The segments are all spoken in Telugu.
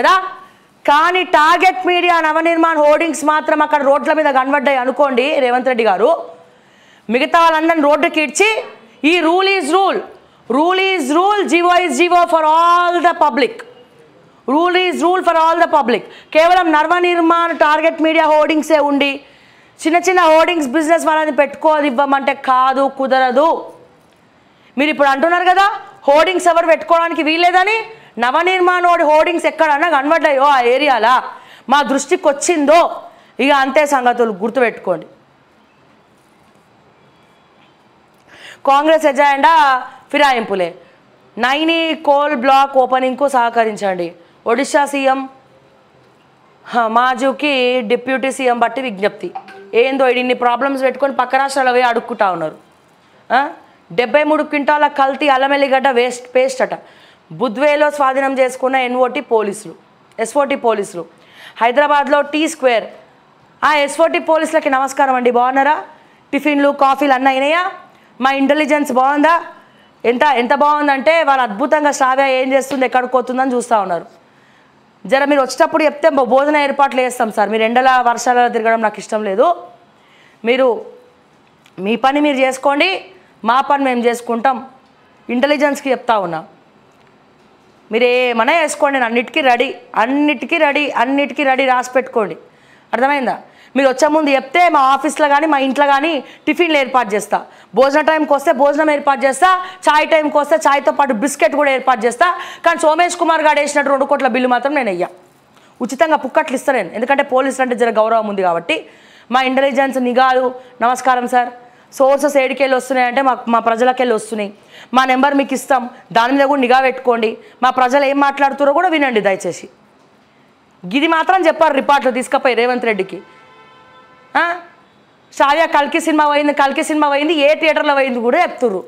కదా. కానీ టార్గెట్ మీడియా నవనిర్మాణ్ హోర్డింగ్స్ మాత్రం అక్కడ రోడ్ల మీద కనబడ్డాయి అనుకోండి రేవంత్ రెడ్డి గారు. మిగతా వాళ్ళందరినీ రోడ్డుకి ఇచ్చి ఈ rule is rule, rule is rule, GO is GO for all the public, rule is rule for all the public. కేవలం నవనిర్మాణ్ టార్గెట్ మీడియా హోర్డింగ్సే ఉండి చిన్న చిన్న హోర్డింగ్స్ బిజినెస్ వాళ్ళని పెట్టుకోది ఇవ్వమంటే కాదు, కుదరదు. మీరు ఇప్పుడు అంటున్నారు కదా హోర్డింగ్స్ ఎవరు పెట్టుకోవడానికి వీల్లేదని. నవనిర్మాణ్ హోర్డింగ్స్ ఎక్కడన్నా కనబడ్డాయో ఆ ఏరియాలో మా దృష్టికి వచ్చిందో ఇక అంతే సంగతులు గుర్తుపెట్టుకోండి. కాంగ్రెస్ ఎజెండా ఫిరాయింపులే. నైని కోల్ బ్లాక్ ఓపెనింగ్కు సహకరించండి. ఒడిశా సీఎం మాజుకి డిప్యూటీ సీఎం బట్టి విజ్ఞప్తి. ఏందో ఇన్ని ప్రాబ్లమ్స్ పెట్టుకొని పక్క రాష్ట్రాలు పోయి అడుక్కుంటా ఉన్నారు. 73 క్వింటాల కల్తీ అల్లమెల్లిగడ్డ పేస్ట్ అట బుద్వేలో స్వాధీనం చేసుకున్న ఎస్ఓటి పోలీసులు. హైదరాబాద్లో టీ స్క్వేర్. ఎస్ఓటి పోలీసులకి నమస్కారం అండి, బాగున్నారా? టిఫిన్లు కాఫీలు అన్నీ అయినాయా? మా ఇంటెలిజెన్స్ బాగుందా? ఎంత బాగుందంటే వాళ్ళు అద్భుతంగా శ్రావ్య ఏం చేస్తుంది, ఎక్కడికి పోతుందని చూస్తూ ఉన్నారు. జర మీరు వచ్చేటప్పుడు చెప్తే భోజన ఏర్పాట్లు చేస్తాం సార్. మీరు ఎండల వర్షాలలో తిరగడం నాకు ఇష్టం లేదు. మీరు మీ పని మీరు చేసుకోండి, మా పని మేము చేసుకుంటాం. ఇంటెలిజెన్స్కి చెప్తా ఉన్నా, మీరు ఏమన్నా వేసుకోండి, అన్నిటికీ రెడీ రాసి పెట్టుకోండి. అర్థమైందా? మీరు వచ్చే ముందు చెప్తే మా ఆఫీస్లో కానీ మా ఇంట్లో కానీ టిఫిన్లు ఏర్పాటు చేస్తా, భోజన టైంకి వస్తే భోజనం ఏర్పాటు చేస్తా, చాయ్ టైంకి వస్తే చాయ్తో పాటు బిస్కెట్ కూడా ఏర్పాటు చేస్తా. కానీ సోమేష్ కుమార్ గారు వేసినట్టు 2 కోట్ల బిల్లు మాత్రం నేను వెయ్యా. ఉచితంగా పుక్కట్లు ఇస్తాను నేను, ఎందుకంటే పోలీసులు అంటే జర గౌరవం ఉంది కాబట్టి. మా ఇంటెలిజెన్స్ నిఘాలు నమస్కారం సార్. సోర్సెస్ ఏడికెళ్ళి వస్తున్నాయంటే మా ప్రజలకెళ్ళి వస్తున్నాయి. మా నెంబర్ మీకు ఇస్తాం, దాని మీద కూడా నిఘా పెట్టుకోండి. మా ప్రజలు ఏం మాట్లాడుతారో కూడా వినండి దయచేసి. ఇది మాత్రం చెప్పారు రిపోర్ట్లు తీసుకుపోయి రేవంత్ రెడ్డికి. శ్రావ్య కల్కి సినిమా పోయింది, ఏ థియేటర్లో పోయింది కూడా చెప్తుర్రు.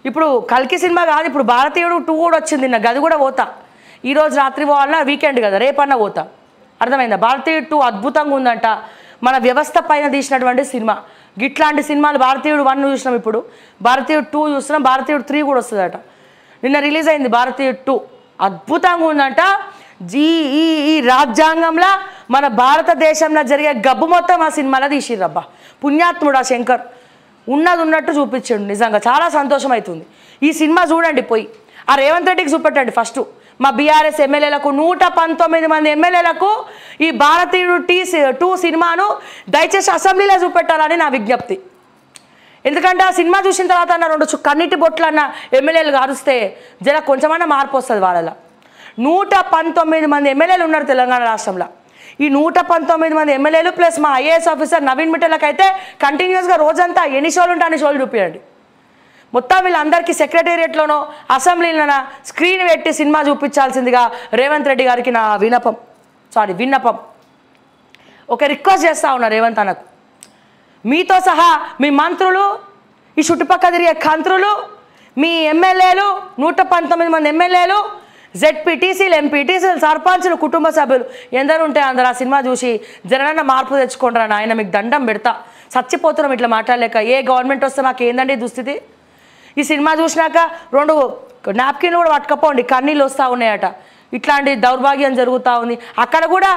ఇప్పుడు కల్కి సినిమా కాదు, ఇప్పుడు భారతీయుడు 2 కూడా వచ్చింది. నా గది కూడా పోతా. ఈరోజు రాత్రి పోవాలన్నా వీకెండ్ కదా, రేపన్నా పోతా. అర్థమైందా? భారతీయుడు 2 అద్భుతంగా ఉందంట. మన వ్యవస్థ పైన తీసినటువంటి సినిమా. గిట్లాంటి సినిమాలు భారతీయుడు 1 చూసినాం, ఇప్పుడు భారతీయుడు 2 చూస్తున్నాం, భారతీయుడు 3 కూడా వస్తుందట. నిన్న రిలీజ్ అయింది భారతీయుడు 2, అద్భుతంగా ఉందంట. ఈ రాజ్యాంగంలో మన భారతదేశంలో జరిగే గబ్బు మొత్తం ఆ సినిమాలో తీసిర్రబ్బా. పుణ్యాత్ముడు ఆ శంకర్ ఉన్నది ఉన్నట్టు చూపించండు. నిజంగా చాలా సంతోషం అవుతుంది. ఈ సినిమా చూడండి పోయి. ఆ రేవంత్ రెడ్డికి చూపెట్టండి ఫస్ట్. మా బీఆర్ఎస్ ఎమ్మెల్యేలకు 119 మంది ఎమ్మెల్యేలకు ఈ భారతీయుడు 2 సినిమాను దయచేసి అసెంబ్లీలో చూపెట్టాలని నా విజ్ఞప్తి. ఎందుకంటే ఆ సినిమా చూసిన తర్వాత అన్న 2 కన్నీటి బొట్లు అన్న ఎమ్మెల్యేలు కారుస్తే జర కొంచెమన్నా మార్పు వస్తుంది వాళ్ళలో. 119 మంది ఎమ్మెల్యేలు ఉన్నారు తెలంగాణ రాష్ట్రంలో. ఈ 119 మంది ఎమ్మెల్యేలు ప్లస్ మా ఐఏఎస్ ఆఫీసర్ నవీన్ మిట్టలకి అయితే కంటిన్యూస్గా రోజంతా ఎన్ని షోలు ఉంటే అన్ని షోలు చూపించండి. మొత్తం వీళ్ళందరికీ సెక్రటేరియట్లోనో అసెంబ్లీలోనో స్క్రీన్ పెట్టి సినిమా చూపించాల్సిందిగా రేవంత్ రెడ్డి గారికి నా విన్నపం. ఒక రిక్వెస్ట్ చేస్తూ ఉన్నా రేవంత్ అన్నకు. మీతో సహా మీ మంత్రులు, ఈ చుట్టుపక్కల తిరిగే మంత్రులు, మీ ఎమ్మెల్యేలు 119 మంది ఎమ్మెల్యేలు, జెడ్పీటీసీలు, ఎంపీటీసీలు, సర్పంచులు, కుటుంబ సభ్యులు ఎందరు ఉంటే అందరు ఆ సినిమా చూసి జరనన్న మార్పు తెచ్చుకుంటారా నాయన, మీకు దండం పెడతా. చచ్చిపోతున్నాం ఇట్లా మాట్లాడలేక. ఏ గవర్నమెంట్ వస్తే మాకు ఏందండి దుస్థితి? ఈ సినిమా చూసినాక 2 నాప్కిన్లు కూడా పట్టుకపోండి, కన్నీళ్ళు వస్తూ ఉన్నాయట. ఇట్లాంటి దౌర్భాగ్యం జరుగుతూ ఉంది. అక్కడ కూడా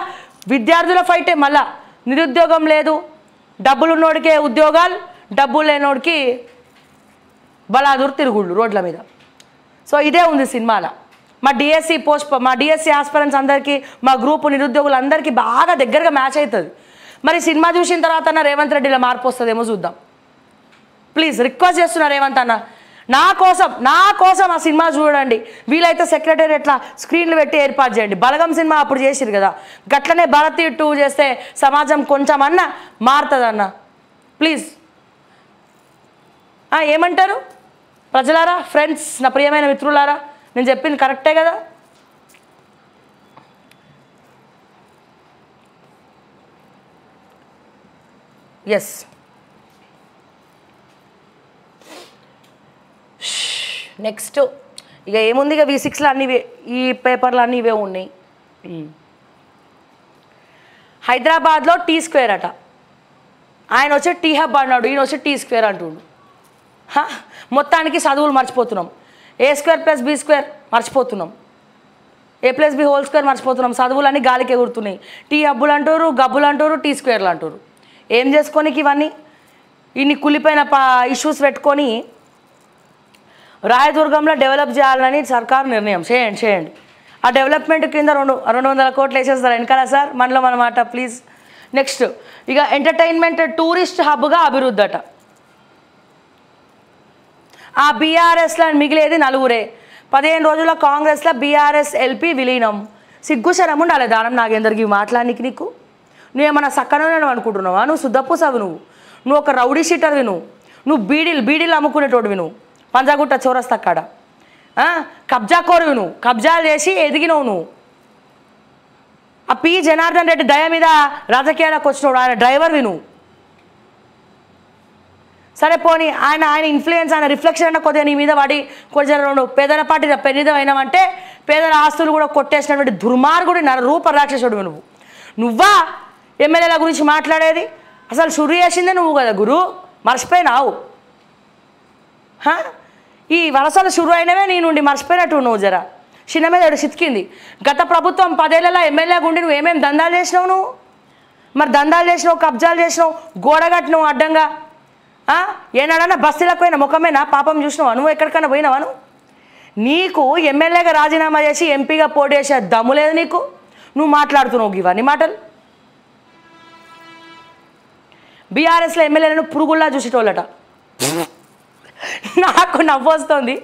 విద్యార్థుల ఫైటే. మళ్ళా నిరుద్యోగం లేదు, డబ్బులు ఉన్నోడికే ఉద్యోగాలు, డబ్బులు లేనోడికి బలాదూరు తిరుగుళ్ళు రోడ్ల మీద. సో ఇదే ఉంది సినిమాలో. మా డిఎస్సి ఆస్పిరెంట్స్ అందరికీ, మా గ్రూపు నిరుద్యోగులందరికీ బాగా దగ్గరగా మ్యాచ్ అవుతుంది. మరి సినిమా చూసిన తర్వాత రేవంత్ రెడ్డిలో మార్పు వస్తుందేమో చూద్దాం. ప్లీజ్ రిక్వెస్ట్ చేస్తున్నా రేవంత్ అన్న, నా కోసం ఆ సినిమా చూడండి. వీలైతే సెక్రటేరియట్లా స్క్రీన్లు పెట్టి ఏర్పాటు చేయండి. బలగం సినిమా అప్పుడు చేసిరు కదా, గట్లనే భారతీయుడు 2 చేస్తే సమాజం కొంచెం అన్న మారుతుందన్న. ప్లీజ్ ఏమంటారు ప్రజలారా, ఫ్రెండ్స్, నా ప్రియమైన మిత్రులారా? నేను చెప్పింది కరెక్టే కదా? ఎస్. నెక్స్ట్ ఇక ఏముంది, ఇక V6లో అన్నీ ఈ పేపర్లు అన్నీ ఇవే ఉన్నాయి. హైదరాబాద్లో టీ స్క్వేర్ అట. ఆయన వచ్చి టీ హబ్ అన్నాడు, ఈయన వచ్చి టీ స్క్వేర్ అంటుండు. మొత్తానికి చదువులు మర్చిపోతున్నాం. A² + B² మర్చిపోతున్నాం, A+B² మర్చిపోతున్నాం. చదువులన్నీ గాలికి ఎగురుతున్నాయి. టీ హబ్బులు అంటారు, గబ్బులు అంటారు, T² అంటారు. ఏం చేసుకోనికి ఇవన్నీ? ఇన్ని కులిపోయిన ఇష్యూస్ పెట్టుకొని రాయదుర్గంలో డెవలప్ చేయాలని సర్కారు నిర్ణయం. చేయండి. ఆ డెవలప్మెంట్ కింద 200 కోట్లు వేసేస్తారు వెనకాల సార్, మనలో మన మాట ప్లీజ్. నెక్స్ట్ ఇక ఎంటర్టైన్మెంట్ టూరిస్ట్ హబ్గా అభివృద్ధి అట. ఆ బీఆర్ఎస్లో మిగిలేది 4. 15 రోజుల కాంగ్రెస్లో బీఆర్ఎస్ LP విలీనం. సిగ్గుశరం ఉండాలి దానం నాగేందర్కి మాట్లాడడానికి. నీకు నువ్వేమన్నా సక్కనని అనుకుంటున్నావా? నువ్వు శుద్ధపూసవి, నువ్వు ఒక రౌడీ షీటర్వి, నువ్వు బీడీలు అమ్ముకునేటోడివి, నువ్వు పంజాగుట్ట చౌరస్తా కాడ కబ్జా కోరువి, నువ్వు కబ్జాలు చేసి ఎదిగినవు. నువ్వు ఆ P. జనార్దన్ రెడ్డి దయ మీద రాజకీయాలకు వచ్చినోడు, ఆయన డ్రైవర్వి నువ్వు. సరే పోనీ ఆయన ఇన్ఫ్లుయెన్స్, ఆయన రిఫ్లెక్షన్ అన్న కొద్దిగా నీ మీద వాడి కొంచెం 2 పేదల పార్టీ పెరిదం అయినావంటే పేదల ఆస్తులు కూడా కొట్టేసినటువంటి దుర్మార్గుడి రూప రాక్షసుడు నువ్వా ఎమ్మెల్యేల గురించి మాట్లాడేది? అసలు షురు చేసిందే నువ్వు కదా గురు, మర్చిపోయినావు. ఈ వలసలు షురు అయినవే నీ నుండి మర్చిపోయినట్టు నువ్వు. జర చిన్న మీద సితికింది. గత ప్రభుత్వం 10 ఏళ్లలో ఎమ్మెల్యే గుండి నువ్వు ఏమేమి దందాలు చేసినావు? నువ్వు మరి దందాలు చేసినావు, కబ్జాలు చేసినావు, గోడగట్టినావు అడ్డంగా. ఏనాడన్నా బస్తీలకు పోయిన ముఖమేనా పాపం చూసినావా? నువ్వు ఎక్కడికైనా పోయినావా? నీకు ఎమ్మెల్యేగా రాజీనామా చేసి ఎంపీగా పోటీ చేసే దమ్ము లేదు నీకు. నువ్వు మాట్లాడుతున్నావు ఇవన్నీ మాటలు. బీఆర్ఎస్లో ఎమ్మెల్యేలను పురుగుల్లా చూసేటోళ్ళట. నాకు నవ్వు వస్తుంది.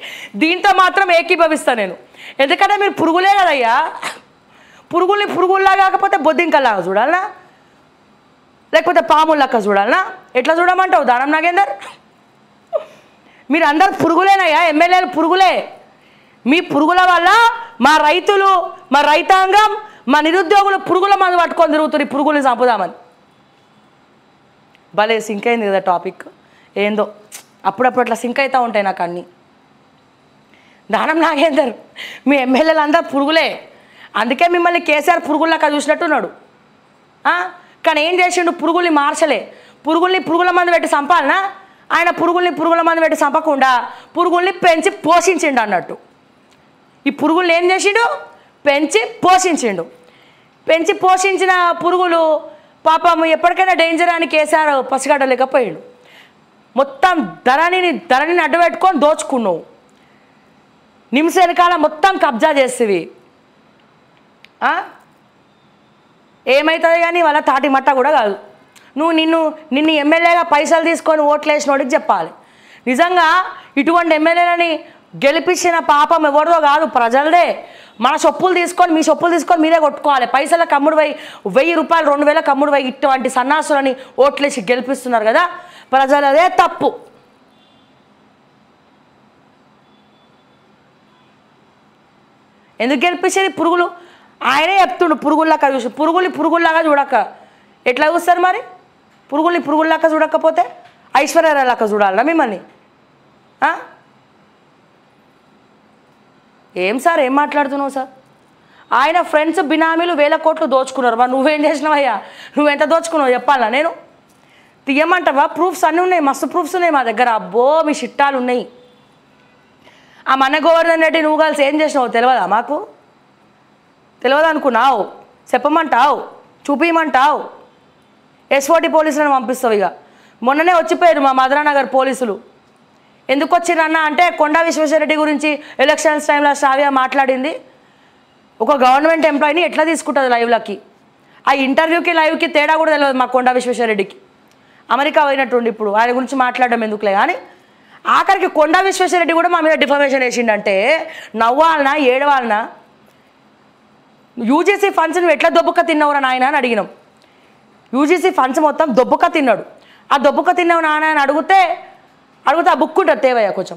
దీంతో మాత్రం ఏకీభవిస్తాను నేను. ఎందుకంటే మీరు పురుగులే కదయ్యా. పురుగుల్లా కాకపోతే బొద్దింకల్లాగా చూడాలనా, లేకపోతే పాములక్క చూడాలనా? ఎట్లా చూడమంటావు దానం నాగేందర్? మీరు అందరు పురుగులేనయ్యా, ఎమ్మెల్యేలు పురుగులే. మీ పురుగుల వల్ల మా రైతులు, మా రైతాంగం, మా నిరుద్యోగులు పురుగుల మందు పట్టుకొని తిరుగుతారు. ఈ పురుగుల్ని చంపుదామని. భలే సింక్ అయింది కదా టాపిక్. ఏందో అప్పుడప్పుడు అట్లా సింక్ అవుతూ ఉంటాయి నాకు అన్నీ. దానం నాగేందర్, మీ ఎమ్మెల్యేలు అందరు పురుగులే. అందుకే మిమ్మల్ని కేసీఆర్ పురుగుల్లాగా చూసినట్టున్నాడు. కానీ ఏం చేసిండు? పురుగుల్ని మార్చలే. పురుగుల మందు పెట్టి చంపాలనా? ఆయన పురుగుల మందు పెట్టి చంపకుండా పురుగుల్ని పెంచి పోషించిండు అన్నట్టు. ఈ పురుగుల్ని ఏం చేసిండు? పెంచి పోషించిండు. పెంచి పోషించిన పురుగులు పాపం ఎప్పటికైనా డేంజర్ అని కేసీఆర్ పసిగట్టలేకపోయాడు. మొత్తం ధరణిని అడ్డుపెట్టుకొని దోచుకున్నావు. నిమిషం వెనకాల మొత్తం కబ్జా చేసేవి. ఏమవుతుంది కానీ వాళ్ళ తాటి మట్ట కూడా కాదు. నువ్వు నిన్ను ఎమ్మెల్యేగా పైసలు తీసుకొని ఓట్లు వేసినోడికి చెప్పాలి. నిజంగా ఇటువంటి ఎమ్మెల్యేలని గెలిపించిన పాపం ఎవరిదో కాదు, ప్రజలదే. మన సొప్పులు తీసుకొని మీ సొప్పులు తీసుకొని మీరే కొట్టుకోవాలి. పైసలకు కమ్ముడు పోయి 1000 రూపాయలు 2000 కమ్ముడు పోయి ఇటువంటి సన్నాసులని ఓట్లేసి గెలిపిస్తున్నారు కదా, ప్రజలదే తప్పు. ఎందుకు గెలిపించేది? పురుగులు. ఆయనే చెప్తుండు పురుగుల్లాగా చూసి. పురుగుల్లాగా చూడక ఎట్లా చూస్తారు మరి? పురుగుల్లాగా చూడకపోతే ఐశ్వర్యరాయలాగా చూడాలన్నా మిమ్మల్ని? ఏం సార్, ఏం మాట్లాడుతున్నావు సార్? ఆయన ఫ్రెండ్స్ బినామీలు 1000 కోట్లు దోచుకున్నారు. మరి నువ్వేం చేసినావయ్యా? నువ్వెంత దోచుకున్నావు చెప్పాలా? నేను తీయమంటావా? ప్రూఫ్స్ అన్నీ ఉన్నాయి, మస్తు ప్రూఫ్స్ ఉన్నాయి మా దగ్గర. అబ్బో మీ చిట్టాలు ఉన్నాయి. ఆ మన గోవర్ధన్ రెడ్డి నువ్వు కలిసి ఏం చేసినావు తెలియదా? మాకు తెలియదు అనుకున్నావు? చెప్పమంటావు, చూపించమంటావు, SOT పోలీసులను పంపిస్తావు. ఇక మొన్ననే వచ్చిపోయారు మా మధురానగర్ పోలీసులు. ఎందుకు వచ్చిరన్నా అంటే కొండా విశ్వేశ్వరరెడ్డి గురించి ఎలక్షన్స్ టైంలో శ్రావ్య మాట్లాడింది. ఒక గవర్నమెంట్ ఎంప్లాయీని ఎట్లా తీసుకుంటుంది లైవ్లకి? ఆ ఇంటర్వ్యూకి లైవ్కి తేడా కూడా తెలియదు మా కొండా విశ్వేశ్వరరెడ్డికి. అమెరికా పోయినట్టుండి ఇప్పుడు ఆయన గురించి మాట్లాడడం ఎందుకులే. కానీ ఆఖరికి కొండా విశ్వేశ్వరరెడ్డి కూడా మా మీద డిఫమేషన్ వేసిండంటే నవ్వాలనా ఏడవాలనా? UGC ఫండ్స్ నువ్వు ఎట్లా దొబ్బుక తిన్నావురా నాయన అని అడిగినాం. UGC ఫండ్స్ మొత్తం దొబ్బుక తిన్నాడు. ఆ దొబ్బుక తిన్నావు నాన్న అని అడిగితే ఆ బుక్ ఉంటుంది తేవయ్యా, కొంచెం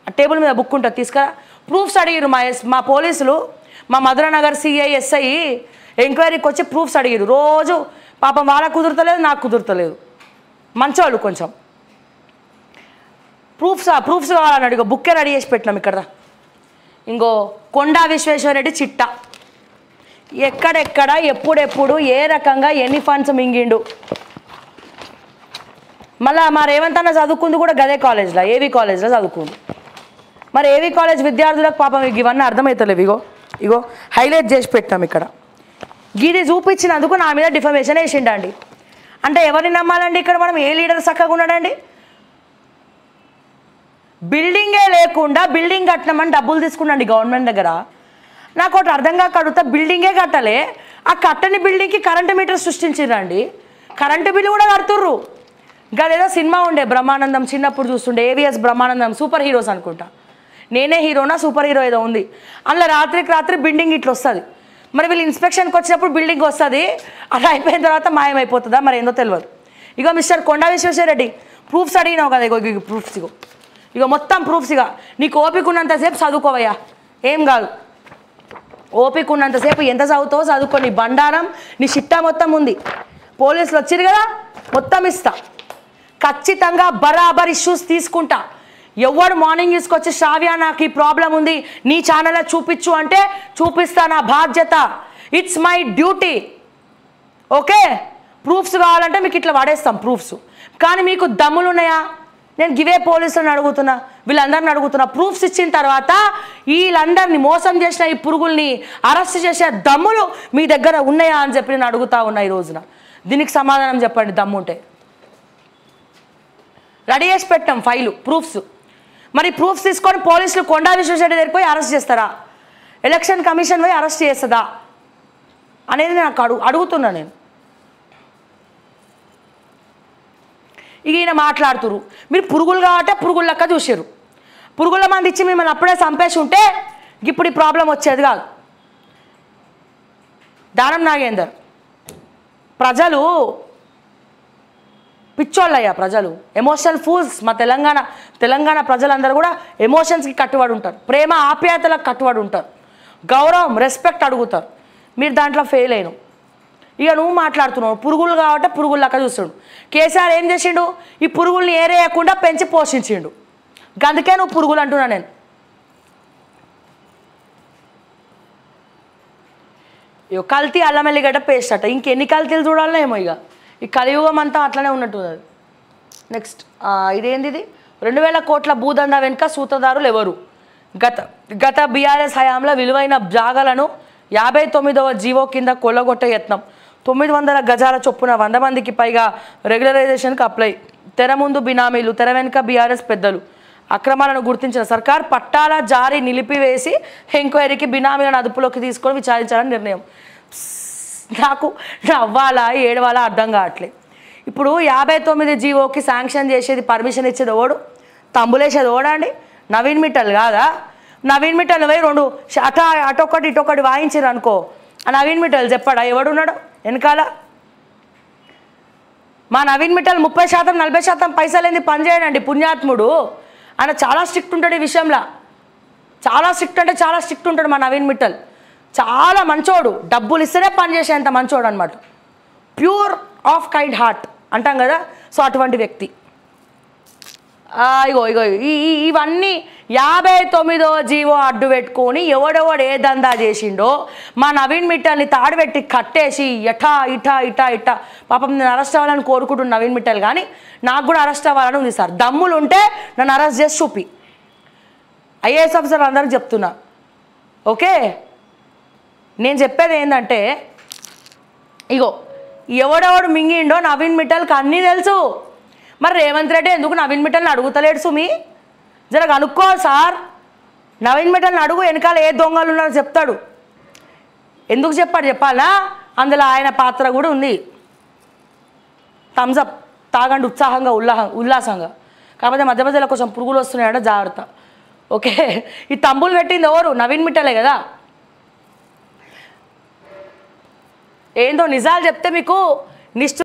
ఆ టేబుల్ మీద బుక్ ఉంటుంది తీసుకురా. ప్రూఫ్స్ అడిగిరు మా పోలీసులు, మా మధురానగర్ CI SI ఎంక్వైరీకి వచ్చి ప్రూఫ్స్ అడిగిరు. రోజు పాపం వాళ్ళకు కుదురుతలేదు, నాకు కుదురుతలేదు. మంచోళ్ళు కొంచెం ప్రూఫ్స్ కావాలని అడిగో బుక్కే రెడీ చేసి పెట్టినాం ఇక్కడ. ఇంకో కొండా విశ్వేశ్వరరెడ్డి చిట్టా ఎక్కడెక్కడ ఎప్పుడెప్పుడు ఏ రకంగా ఎన్ని ఫండ్స్ మింగిండు. మళ్ళీ మా రేవంత్ అన్న చదువుకుంది కూడా గదే కాలేజ్లో, AV కాలేజ్లో చదువుకుంది. మరి ఏవి కాలేజ్ విద్యార్థులకు పాపం ఇవన్నీ అర్థమవుతలేవు. ఇగో హైలైట్ చేసి పెట్టాం ఇక్కడ. గీది చూపించినందుకు నా మీద డిఫమేషన్ వేసిండండి. అంటే ఎవరిని నమ్మాలండి ఇక్కడ మనం? ఏ లీడర్ చక్కగా ఉన్నాడండి? బిల్డింగే లేకుండా బిల్డింగ్ కట్టమని డబ్బులు తీసుకున్నాండి గవర్నమెంట్ దగ్గర. నాకు ఒకటి అర్థం కాక అడుగుతా, బిల్డింగే కట్టలే, ఆ కట్టని బిల్డింగ్కి కరెంటు మీటర్ సృష్టించిరండి. కరెంటు బిల్లు కూడా కడుతుర్రు. గదేదో సినిమా ఉండే బ్రహ్మానందం, చిన్నప్పుడు చూస్తుండే, ఏవిఎస్ బ్రహ్మానందం, సూపర్ హీరోస్ అనుకుంటా, నేనే హీరోనా సూపర్ హీరో ఏదో ఉంది. అందులో రాత్రికి రాత్రి బిల్డింగ్ ఇట్లా వస్తుంది. మరి వీళ్ళు ఇన్స్పెక్షన్కి వచ్చినప్పుడు బిల్డింగ్ వస్తుంది, అలా అయిపోయిన తర్వాత మాయమైపోతుందా మరి ఏందో తెలియదు. ఇగో మిస్టర్ కొండా విశ్వేశ్వరరెడ్డి ప్రూఫ్స్ అడిగినావు కదా, ఇగో ప్రూఫ్స్, ఇగో మొత్తం ప్రూఫ్స్. నీకు ఓపిక ఉన్నంతసేపు చదువుకోవయ్యా, ఏం కాదు. ఓపిక ఉన్నంతసేపు ఎంత చదువుతావో చదువుకో. నీ బండారం, నీ చిట్టా మొత్తం ఉంది. పోలీసులు వచ్చిరు కదా, మొత్తం ఇస్తా. ఖచ్చితంగా బరాబర్ ఇష్యూస్ తీసుకుంటా. ఎవడు మార్నింగ్ తీసుకొచ్చి శ్రావ్య నాకు ఈ ప్రాబ్లం ఉంది నీ ఛానల్లో చూపించు అంటే చూపిస్తా, నా బాధ్యత, it's my duty. Okay, proofs కావాలంటే మీకు ఇట్లా వాడేస్తాం ప్రూఫ్స్. కానీ మీకు దమ్ములు ఉన్నాయా? నేను గివే పోలీసులను అడుగుతున్నా, వీళ్ళందరిని అడుగుతున్నా, ప్రూఫ్స్ ఇచ్చిన తర్వాత వీళ్ళందరినీ మోసం చేసిన ఈ పురుగుల్ని అరెస్ట్ చేసే దమ్ములు మీ దగ్గర ఉన్నాయా అని చెప్పి నేను అడుగుతా ఉన్నా ఈ రోజున. దీనికి సమాధానం చెప్పండి దమ్ముంటే. రెడీ చేసి పెట్టాం ఫైలు, ప్రూఫ్స్. మరి ప్రూఫ్స్ తీసుకొని పోలీసులు కొండా విశ్వేశ్వరరెడ్డి దగ్గరికి పోయి అరెస్ట్ చేస్తారా? ఎలక్షన్ కమిషన్ పోయి అరెస్ట్ చేస్తుందా అనేది నాకు అడుగుతున్నా నేను. ఇక ఈయన మాట్లాడుతురు, మీరు పురుగులు కాబట్టి పురుగుల లెక్క చూసారు. పురుగుల మంది ఇచ్చి మిమ్మల్ని అప్పుడే చంపేసి ఉంటే ఇప్పుడు ఈ ప్రాబ్లం వచ్చేది కాదు. దానం నాగేందర్, ప్రజలు పిచ్చోళ్ళయ్యా, ప్రజలు ఎమోషనల్ ఫూల్స్. మా తెలంగాణ ప్రజలందరూ కూడా ఎమోషన్స్కి కట్టుబడి ఉంటారు, ప్రేమ ఆప్యాయతలకు కట్టుబడి ఉంటారు, గౌరవం రెస్పెక్ట్ అడుగుతారు. మీరు దాంట్లో ఫెయిల్ అయినావు. ఇక నువ్వు మాట్లాడుతున్నావు పురుగులు కాబట్టి పురుగులు లెక్క చూస్తాడు. కేసీఆర్ ఏం చేసిండు? ఈ పురుగుల్ని ఏరేయకుండా పెంచి పోషించిండు. అందుకే నువ్వు పురుగులు అంటున్నా నేను. ఇక కల్తీ అల్లం ఎల్లిగడ్డ పేస్ట్ అట, ఇంకెన్ని కల్తీలు చూడాలనో ఏమో. ఇక ఈ కలియుగం అంతా అట్లనే ఉన్నట్టుంది. అది నెక్స్ట్ ఇదేంది? ఇది 2000 కోట్ల భూదందా వెనుక సూత్రధారులు ఎవరు? గత బీఆర్ఎస్ హయాంలో విలువైన జాగాలను 59వ జీవో కింద కొల్లగొట్టే యత్నం. 900 గజాల చొప్పున 100 మందికి పైగా రెగ్యులరైజేషన్కి అప్లై. తెర ముందు బినామీలు, తెర వెనుక బీఆర్ఎస్ పెద్దలు. అక్రమాలను గుర్తించిన సర్కార్ పట్టాల జారీ నిలిపివేసి ఎంక్వైరీకి బినామీలను అదుపులోకి తీసుకొని విచారించాలని నిర్ణయం. నాకు నవ్వాలా ఏడవాలా అర్థం కావట్లేదు. ఇప్పుడు 59 జీవోకి శాంక్షన్ చేసేది, పర్మిషన్ ఇచ్చేది ఓడు, తంబులేసేది ఓడా అండి? నవీన్ మిట్టల్ కాదా? నవీన్ మిట్టల్ పోయి 2 అటొక్కటి ఇటొక్కటి వాయించారు అనుకో, ఆ నవీన్ మిట్టల్ చెప్పాడా ఎవడున్నాడు వెనకాల? మా నవీన్ మిట్టల్ 30% 40% పైసలు ఏంది పని చేయడండి, పుణ్యాత్ముడు. ఆయన చాలా స్ట్రిక్ట్ ఉంటాడు ఈ విషయంలో, చాలా స్ట్రిక్ట్ అంటే చాలా స్ట్రిక్ట్ ఉంటాడు మా నవీన్ మిట్టల్. చాలా మంచోడు, డబ్బులు ఇస్తేనే పని చేసేంత మంచోడు అనమాట. ప్యూర్ ఆఫ్ కైండ్ హార్ట్ అంటాం కదా, సో అటువంటి వ్యక్తి. ఇగో ఇవన్నీ 59వ జీవో అడ్డు పెట్టుకొని ఎవడెవడు ఏ దందా చేసిండో మా నవీన్ మిట్టల్ని తాడుపెట్టి కట్టేసి ఎటా ఇటా ఇటా ఇటా. పాపం నేను అరెస్ట్ అవ్వాలని కోరుకుంటున్నాను నవీన్ మిట్టల్, కానీ నాకు కూడా అరెస్ట్ అవ్వాలని ఉంది సార్. దమ్ములు ఉంటే నన్ను అరెస్ట్ చేసి చూపి. ఐఏఎస్ ఆఫీసర్ అందరికి చెప్తున్నా, ఓకే? నేను చెప్పేది ఏంటంటే, ఇగో ఎవడెవడు మింగిండో నవీన్ మిట్టల్కి అన్నీ తెలుసు. మరి రేవంత్ రెడ్డి ఎందుకు నవీన్ మిట్టల్ని అడుగుతలేడు? సుమి జర కనుక్కో సార్, నవీన్ మిట్టల్ని అడుగు, వెనకాల ఏ దొంగలు ఉన్నారో చెప్తాడు. ఎందుకు చెప్పాలా? అందులో ఆయన పాత్ర కూడా ఉంది. థమ్స్అప్ తాగండి ఉత్సాహంగా ఉల్లాసంగా. కాకపోతే మధ్య మధ్యలో కొంచెం పురుగులు వస్తున్నాయట, జాగ్రత్త. ఓకే, ఈ తంబులు పెట్టింది ఎవరు? నవీన్ మిట్టలే కదా. ఏందో నిజాలు చెప్తే మీకు